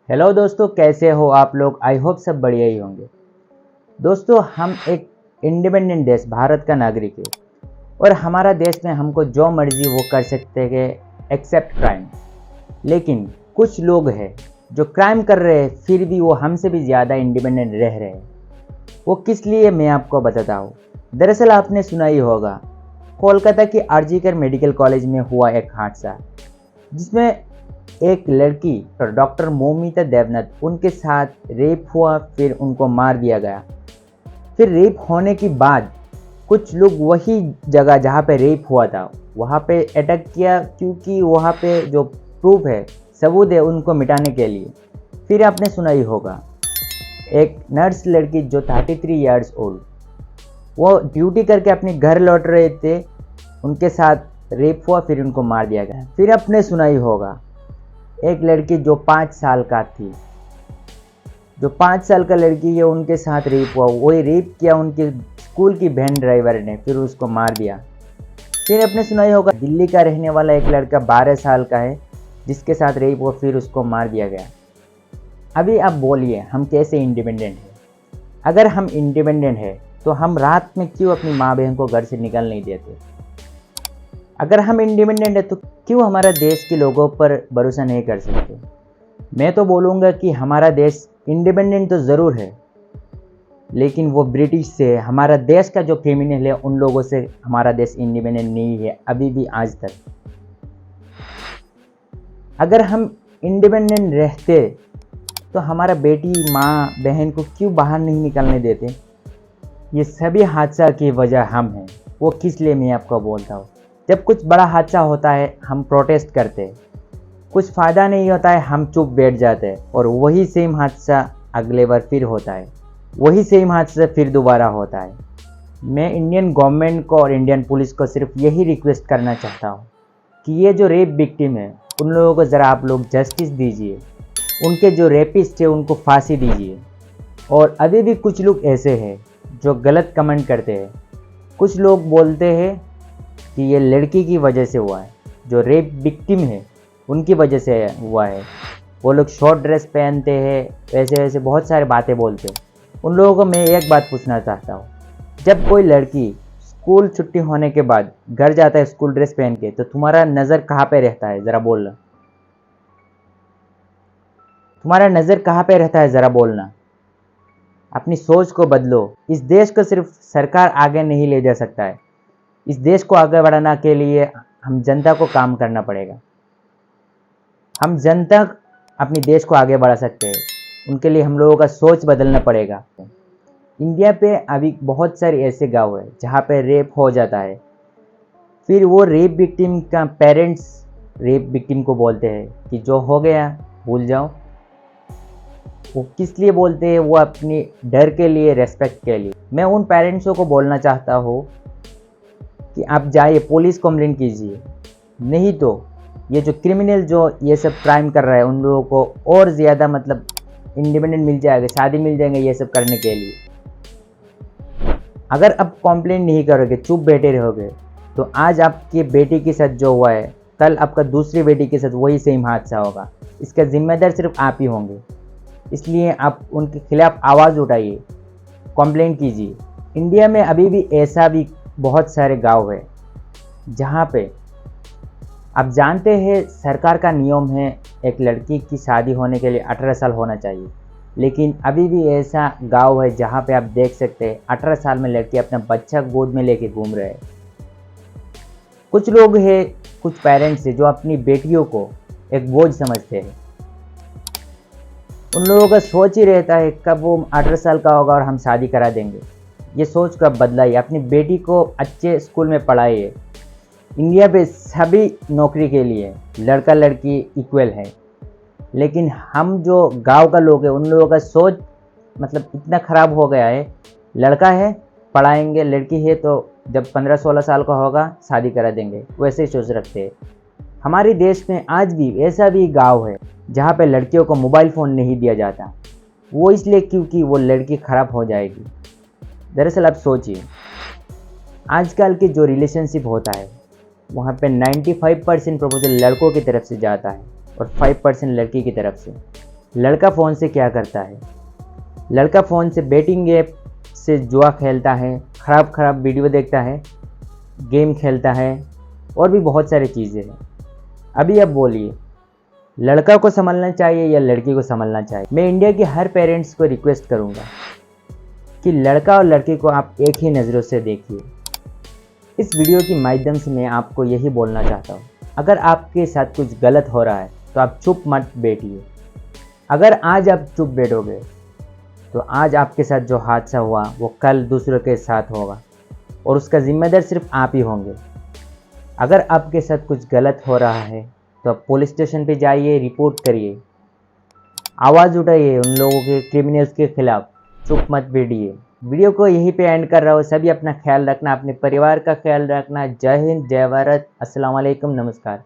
Hello दोस्तों, कैसे हो आप लोग। आई होप सब बढ़िया ही होंगे। दोस्तों, हम एक इंडिपेंडेंट देश भारत का नागरिक है और हमारा देश में हमको जो मर्जी वो कर सकते हैं एक्सेप्ट क्राइम। लेकिन कुछ लोग हैं जो क्राइम कर रहे हैं फिर भी वो हमसे भी ज़्यादा इंडिपेंडेंट रह रहे हैं। वो किस लिए मैं आपको बताता हूँ। दरअसल आपने सुना ही होगा, कोलकाता की आरजीकर मेडिकल कॉलेज में हुआ एक हादसा जिसमें एक लड़की और डॉक्टर मोमिता देवनाथ उनके साथ रेप हुआ, फिर उनको मार दिया गया। फिर रेप होने के बाद कुछ लोग वही जगह जहाँ पे रेप हुआ था वहाँ पे अटैक किया, क्योंकि वहाँ पे जो प्रूफ है, सबूत है, उनको मिटाने के लिए। फिर आपने सुना ही होगा, एक नर्स लड़की जो 33 ईयर्स ओल्ड, वो ड्यूटी करके अपने घर लौट रहे थे, उनके साथ रेप हुआ, फिर उनको मार दिया गया। फिर आपने सुना ही होगा, एक लड़की जो 5 साल का थी, जो 5 साल का लड़की है, उनके साथ रेप हुआ। वही रेप किया उनके स्कूल की वैन ड्राइवर ने, फिर उसको मार दिया। फिर आपने सुना ही होगा, दिल्ली का रहने वाला एक लड़का 12 साल का है जिसके साथ रेप हुआ, फिर उसको मार दिया गया। अभी आप बोलिए, हम कैसे इंडिपेंडेंट हैं? अगर हम इंडिपेंडेंट हैं तो हम रात में क्यों अपनी माँ बहन को घर से निकल नहीं देते? अगर हम इंडिपेंडेंट है तो क्यों हमारा देश के लोगों पर भरोसा नहीं कर सकते? मैं तो बोलूँगा कि हमारा देश इंडिपेंडेंट तो ज़रूर है, लेकिन वो ब्रिटिश से, हमारा देश का जो क्रिमिनल है उन लोगों से हमारा देश इंडिपेंडेंट नहीं है अभी भी, आज तक। अगर हम इंडिपेंडेंट रहते तो हमारा बेटी, माँ, बहन को क्यों बाहर नहीं निकलने देते? ये सभी हादसा की वजह हम हैं। वो किस लिए, मैं आपको बोलता हूँ। जब कुछ बड़ा हादसा होता है हम प्रोटेस्ट करते हैं, कुछ फ़ायदा नहीं होता है हम चुप बैठ जाते हैं, और वही सेम हादसा अगले बार फिर होता है, वही सेम हादसा फिर दोबारा होता है। मैं इंडियन गवर्नमेंट को और इंडियन पुलिस को सिर्फ यही रिक्वेस्ट करना चाहता हूँ कि ये जो रेप विक्टिम है उन लोगों को ज़रा आप लोग जस्टिस दीजिए, उनके जो रेपिस्ट है उनको फांसी दीजिए। और अभी भी कुछ लोग ऐसे हैं जो गलत कमेंट करते हैं। कुछ लोग बोलते हैं कि ये लड़की की वजह से हुआ है, जो रेप विक्टिम है उनकी वजह से हुआ है। वो लोग शॉर्ट ड्रेस पहनते हैं, वैसे वैसे बहुत सारे बातें बोलते हैं। उन लोगों को मैं एक बात पूछना चाहता हूँ, जब कोई लड़की स्कूल छुट्टी होने के बाद घर जाता है स्कूल ड्रेस पहन के, तो तुम्हारा नज़र कहाँ पे रहता है? ज़रा बोलना, तुम्हारा नज़र कहाँ पे रहता है? ज़रा बोलना। अपनी सोच को बदलो। इस देश को सिर्फ सरकार आगे नहीं ले जा सकता है, इस देश को आगे बढ़ाने के लिए हम जनता को काम करना पड़ेगा। हम जनता अपनी देश को आगे बढ़ा सकते हैं, उनके लिए हम लोगों का सोच बदलना पड़ेगा। इंडिया पे अभी बहुत सारे ऐसे गांव है जहाँ पे रेप हो जाता है, फिर वो रेप विक्टिम का पेरेंट्स रेप विक्टिम को बोलते हैं कि जो हो गया भूल जाओ। वो किस लिए बोलते हैं? वो अपनी डर के लिए, रेस्पेक्ट के लिए। मैं उन पेरेंट्सों को बोलना चाहता हूँ कि आप जाइए पुलिस कंप्लेंट कीजिए, नहीं तो ये जो क्रिमिनल जो ये सब क्राइम कर रहा है उन लोगों को और ज़्यादा इंडिपेंडेंट मिल जाएगा, शादी मिल जाएंगे ये सब करने के लिए। अगर आप कंप्लेंट नहीं करोगे, चुप बैठे रहोगे, तो आज आपकी बेटी के साथ जो हुआ है, कल आपका दूसरी बेटी के साथ वही सेम हादसा होगा। इसका जिम्मेदार सिर्फ आप ही होंगे। इसलिए आप उनके खिलाफ आवाज़ उठाइए, कंप्लेंट कीजिए। इंडिया में अभी भी ऐसा भी बहुत सारे गांव है जहाँ पे आप जानते हैं सरकार का नियम है एक लड़की की शादी होने के लिए 18 साल होना चाहिए, लेकिन अभी भी ऐसा गांव है जहाँ पे आप देख सकते हैं 18 साल में लड़की अपना बच्चा गोद में लेके घूम रहे हैं। कुछ लोग हैं, कुछ पेरेंट्स हैं जो अपनी बेटियों को एक बोझ समझते हैं। उन लोगों का सोच ही रहता है कब वो 18 साल का होगा और हम शादी करा देंगे। ये सोच कब बदलाइए, अपनी बेटी को अच्छे स्कूल में पढ़ाइए। इंडिया पे सभी नौकरी के लिए लड़का लड़की इक्वल है, लेकिन हम जो गांव का लोग हैं उन लोगों का सोच इतना ख़राब हो गया है, लड़का है पढ़ाएंगे, लड़की है तो जब 15-16 साल का होगा शादी करा देंगे, वैसे ही सोच रखते हैं। हमारे देश में आज भी ऐसा भी गांव है जहाँ पे लड़कियों को मोबाइल फ़ोन नहीं दिया जाता, वो इसलिए क्योंकि वो लड़की ख़राब हो जाएगी। दरअसल आप सोचिए, आजकल के जो रिलेशनशिप होता है वहाँ पे 95% प्रपोजल लड़कों की तरफ से जाता है और 5% लड़की की तरफ से। लड़का फ़ोन से क्या करता है? लड़का फ़ोन से बेटिंग ऐप से जुआ खेलता है, ख़राब वीडियो देखता है, गेम खेलता है और भी बहुत सारी चीज़ें हैं। अभी अब बोलिए, लड़का को संभलना चाहिए या लड़की को संभलना चाहिए? मैं इंडिया के हर पेरेंट्स को रिक्वेस्ट करूंगा कि लड़का और लड़की को आप एक ही नज़रों से देखिए। इस वीडियो के माध्यम से मैं आपको यही बोलना चाहता हूँ, अगर आपके साथ कुछ गलत हो रहा है तो आप चुप मत बैठिए। अगर आज आप चुप बैठोगे तो आज आपके साथ जो हादसा हुआ वो कल दूसरों के साथ होगा और उसका जिम्मेदार सिर्फ आप ही होंगे। अगर आपके साथ कुछ गलत हो रहा है तो आप पुलिस स्टेशन पे जाइए, रिपोर्ट करिए, आवाज़ उठाइए उन लोगों के, क्रिमिनल्स के खिलाफ। चुप मत बैठिए। वीडियो को यहीं पे एंड कर रहा हूँ। सभी अपना ख्याल रखना, अपने परिवार का ख्याल रखना। जय हिंद, जय भारत, अस्सलाम वालेकुम, नमस्कार।